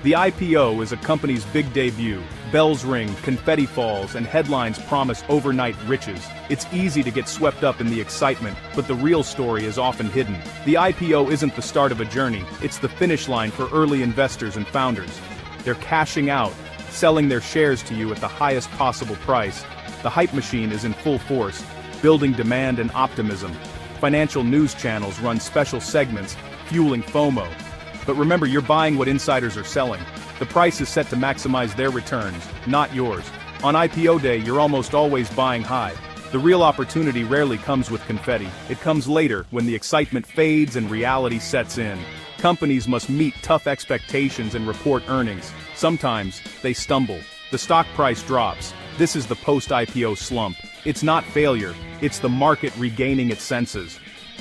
The IPO is a company's big debut. Bells ring, confetti falls, and headlines promise overnight riches. It's easy to get swept up in the excitement, but the real story is often hidden. The IPO isn't the start of a journey, it's the finish line for early investors and founders. They're cashing out, selling their shares to you at the highest possible price. The hype machine is in full force, building demand and optimism. Financial news channels run special segments, fueling FOMO. But remember, you're buying what insiders are selling. The price is set to maximize their returns, not yours. On IPO day, you're almost always buying high. The real opportunity rarely comes with confetti. It comes later, when the excitement fades and reality sets in. Companies must meet tough expectations and report earnings. Sometimes, they stumble. The stock price drops. This is the post-IPO slump. It's not failure, it's the market regaining its senses.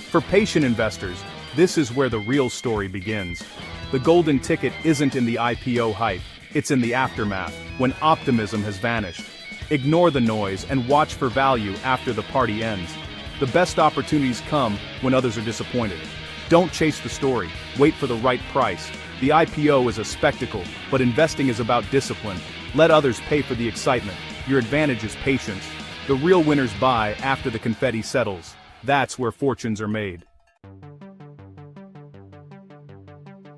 For patient investors, this is where the real story begins. The golden ticket isn't in the IPO hype, it's in the aftermath, when optimism has vanished. Ignore the noise and watch for value after the party ends. The best opportunities come when others are disappointed. Don't chase the story, wait for the right price. The IPO is a spectacle, but investing is about discipline. Let others pay for the excitement. Your advantage is patience. The real winners buy after the confetti settles. That's where fortunes are made.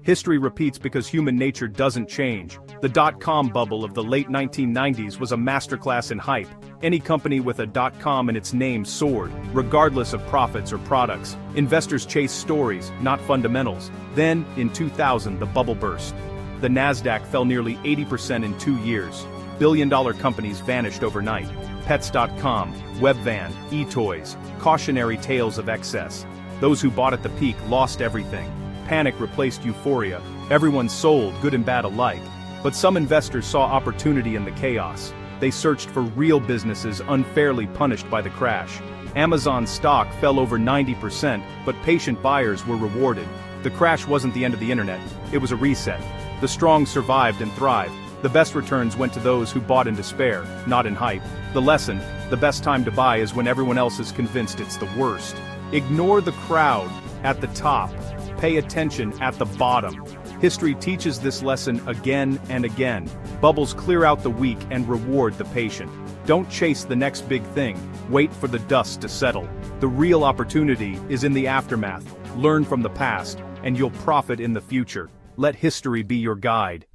History repeats because human nature doesn't change. The dot-com bubble of the late 1990s was a masterclass in hype. Any company with a .com in its name soared, regardless of profits or products. Investors chased stories, not fundamentals. Then, in 2000, the bubble burst. The Nasdaq fell nearly 80% in 2 years. Billion-dollar companies vanished overnight. Pets.com, Webvan, eToys, cautionary tales of excess. Those who bought at the peak lost everything. Panic replaced euphoria. Everyone sold, good and bad alike. But some investors saw opportunity in the chaos. They searched for real businesses unfairly punished by the crash. Amazon stock fell over 90%, but patient buyers were rewarded. The crash wasn't the end of the internet, it was a reset. The strong survived and thrived. The best returns went to those who bought in despair, not in hype. The lesson: the best time to buy is when everyone else is convinced it's the worst. Ignore the crowd at the top. Pay attention at the bottom. History teaches this lesson again and again. Bubbles clear out the weak and reward the patient. Don't chase the next big thing. Wait for the dust to settle. The real opportunity is in the aftermath. Learn from the past, and you'll profit in the future. Let history be your guide.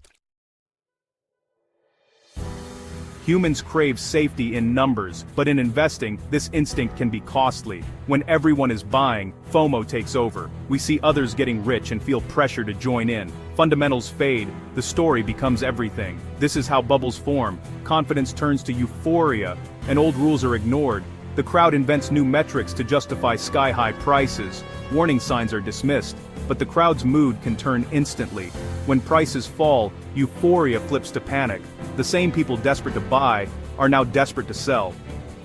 Humans crave safety in numbers, but in investing, this instinct can be costly. When everyone is buying, FOMO takes over. We see others getting rich and feel pressure to join in. Fundamentals fade, the story becomes everything. This is how bubbles form. Confidence turns to euphoria, and old rules are ignored. The crowd invents new metrics to justify sky-high prices. Warning signs are dismissed, but the crowd's mood can turn instantly. When prices fall, euphoria flips to panic. The same people desperate to buy are now desperate to sell.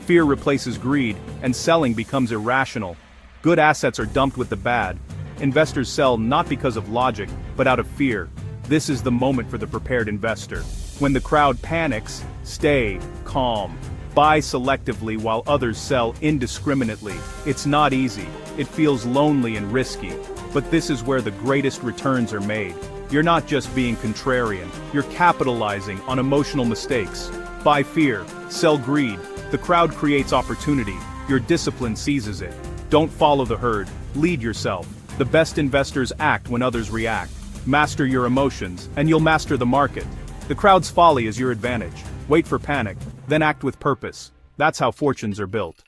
Fear replaces greed, and selling becomes irrational. Good assets are dumped with the bad. Investors sell not because of logic, but out of fear. This is the moment for the prepared investor. When the crowd panics, stay calm. Buy selectively while others sell indiscriminately. It's not easy. It feels lonely and risky. But this is where the greatest returns are made. You're not just being contrarian, you're capitalizing on emotional mistakes. Buy fear, sell greed. The crowd creates opportunity, your discipline seizes it. Don't follow the herd, lead yourself. The best investors act when others react. Master your emotions, and you'll master the market. The crowd's folly is your advantage. Wait for panic, then act with purpose. That's how fortunes are built.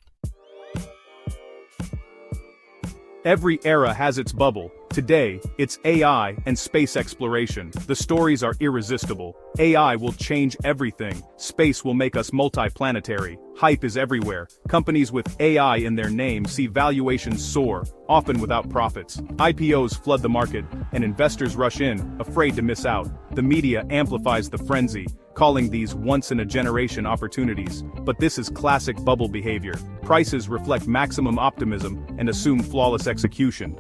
Every era has its bubble. Today, it's AI and space exploration. The stories are irresistible. AI will change everything. Space will make us multiplanetary. Hype is everywhere. Companies with AI in their name see valuations soar, often without profits. IPOs flood the market, and investors rush in, afraid to miss out. The media amplifies the frenzy, calling these once-in-a-generation opportunities. But this is classic bubble behavior. Prices reflect maximum optimism and assume flawless execution.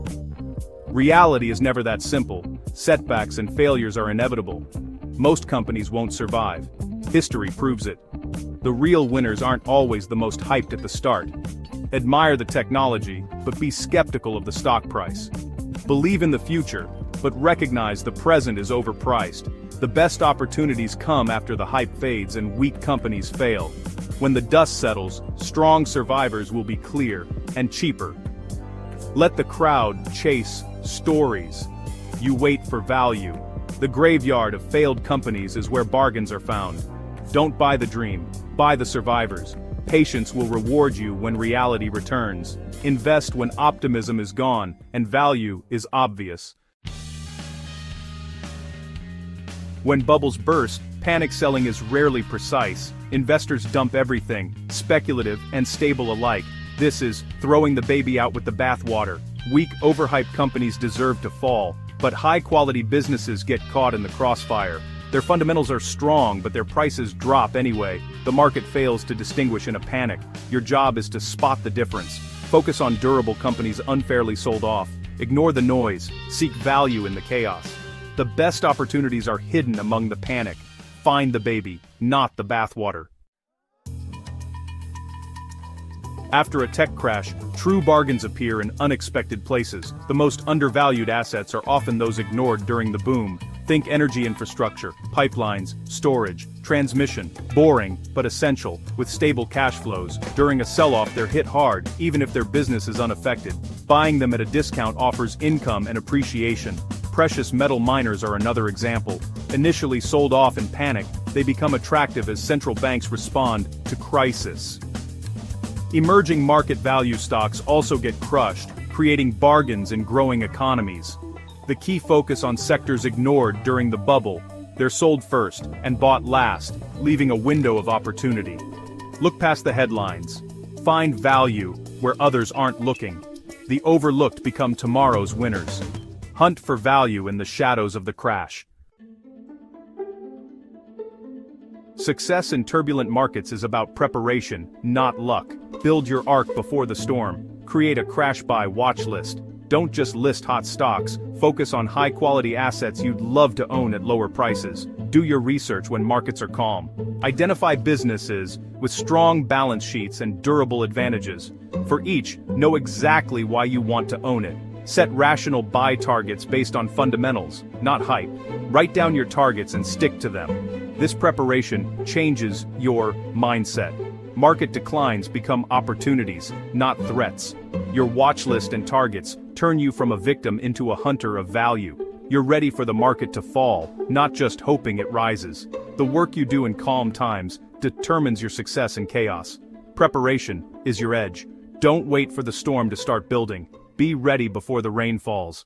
Reality is never that simple. Setbacks and failures are inevitable. Most companies won't survive. History proves it. The real winners aren't always the most hyped at the start. Admire the technology, but be skeptical of the stock price. Believe in the future, but recognize the present is overpriced. The best opportunities come after the hype fades and weak companies fail. When the dust settles, strong survivors will be clear and cheaper. Let the crowd chase stories. You wait for value. The graveyard of failed companies is where bargains are found. Don't buy the dream, buy the survivors. Patience will reward you when reality returns. Invest when optimism is gone and value is obvious. When bubbles burst, panic selling is rarely precise. Investors dump everything, speculative and stable alike. This is throwing the baby out with the bathwater. Weak, overhyped companies deserve to fall, but high-quality businesses get caught in the crossfire. Their fundamentals are strong, but their prices drop anyway. The market fails to distinguish in a panic. Your job is to spot the difference. Focus on durable companies unfairly sold off. Ignore the noise. Seek value in the chaos. The best opportunities are hidden among the panic. Find the baby, not the bathwater. After a tech crash, true bargains appear in unexpected places. The most undervalued assets are often those ignored during the boom. Think energy infrastructure, pipelines, storage, transmission, boring, but essential, with stable cash flows. During a sell-off, they're hit hard, even if their business is unaffected. Buying them at a discount offers income and appreciation. Precious metal miners are another example. Initially sold off in panic, they become attractive as central banks respond to crisis. Emerging market value stocks also get crushed, creating bargains in growing economies. The key focus on sectors ignored during the bubble. They're sold first and bought last, leaving a window of opportunity. Look past the headlines. Find value where others aren't looking. The overlooked become tomorrow's winners. Hunt for value in the shadows of the crash. Success in turbulent markets is about preparation, not luck. Build your ark before the storm. Create a crash buy watch list. Don't just list hot stocks, focus on high-quality assets you'd love to own at lower prices. Do your research when markets are calm. Identify businesses with strong balance sheets and durable advantages. For each, know exactly why you want to own it. Set rational buy targets based on fundamentals, not hype. Write down your targets and stick to them. This preparation changes your mindset. Market declines become opportunities, not threats. Your watch list and targets turn you from a victim into a hunter of value. You're ready for the market to fall, not just hoping it rises. The work you do in calm times determines your success in chaos. Preparation is your edge. Don't wait for the storm to start building. Be ready before the rain falls.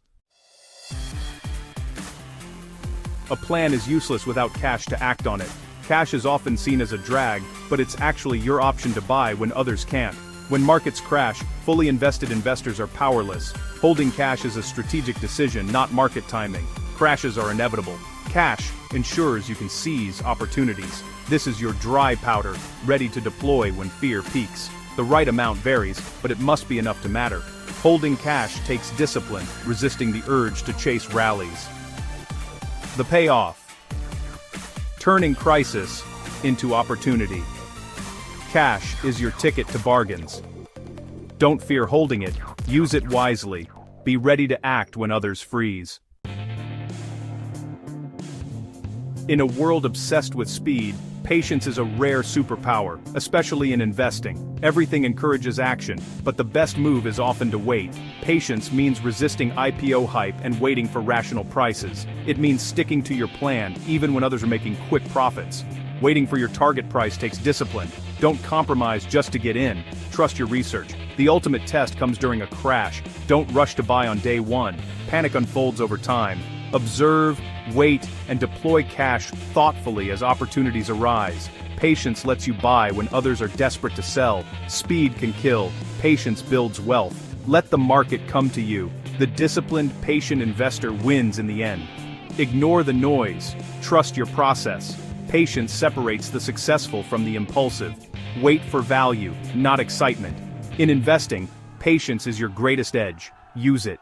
A plan is useless without cash to act on it. Cash is often seen as a drag, but it's actually your option to buy when others can't. When markets crash, fully invested investors are powerless. Holding cash is a strategic decision, not market timing. Crashes are inevitable. Cash ensures you can seize opportunities. This is your dry powder, ready to deploy when fear peaks. The right amount varies, but it must be enough to matter. Holding cash takes discipline, resisting the urge to chase rallies. The payoff. Turning crisis into opportunity. Cash is your ticket to bargains. Don't fear holding it, use it wisely. Be ready to act when others freeze. In a world obsessed with speed, patience is a rare superpower, especially in investing. Everything encourages action, but the best move is often to wait. Patience means resisting IPO hype and waiting for rational prices. It means sticking to your plan, even when others are making quick profits. Waiting for your target price takes discipline. Don't compromise just to get in. Trust your research. The ultimate test comes during a crash. Don't rush to buy on day one. Panic unfolds over time. Observe, wait, and deploy cash thoughtfully as opportunities arise. Patience lets you buy when others are desperate to sell. Speed can kill. Patience builds wealth. Let the market come to you. The disciplined, patient investor wins in the end. Ignore the noise. Trust your process. Patience separates the successful from the impulsive. Wait for value, not excitement. In investing, patience is your greatest edge. Use it.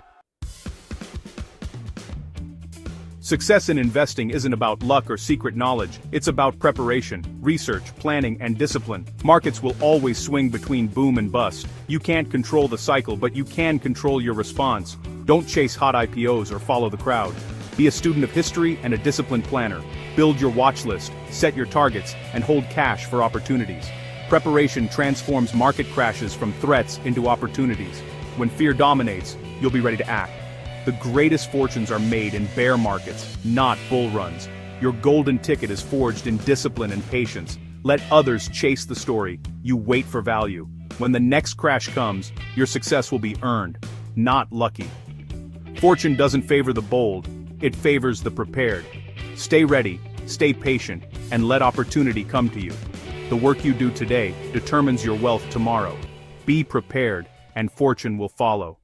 Success in investing isn't about luck or secret knowledge, it's about preparation, research, planning, and discipline. Markets will always swing between boom and bust. You can't control the cycle, but you can control your response. Don't chase hot IPOs or follow the crowd. Be a student of history and a disciplined planner. Build your watch list, set your targets, and hold cash for opportunities. Preparation transforms market crashes from threats into opportunities. When fear dominates, you'll be ready to act. The greatest fortunes are made in bear markets, not bull runs. Your golden ticket is forged in discipline and patience. Let others chase the story. You wait for value. When the next crash comes, your success will be earned, not lucky. Fortune doesn't favor the bold, it favors the prepared. Stay ready, stay patient, and let opportunity come to you. The work you do today determines your wealth tomorrow. Be prepared, and fortune will follow.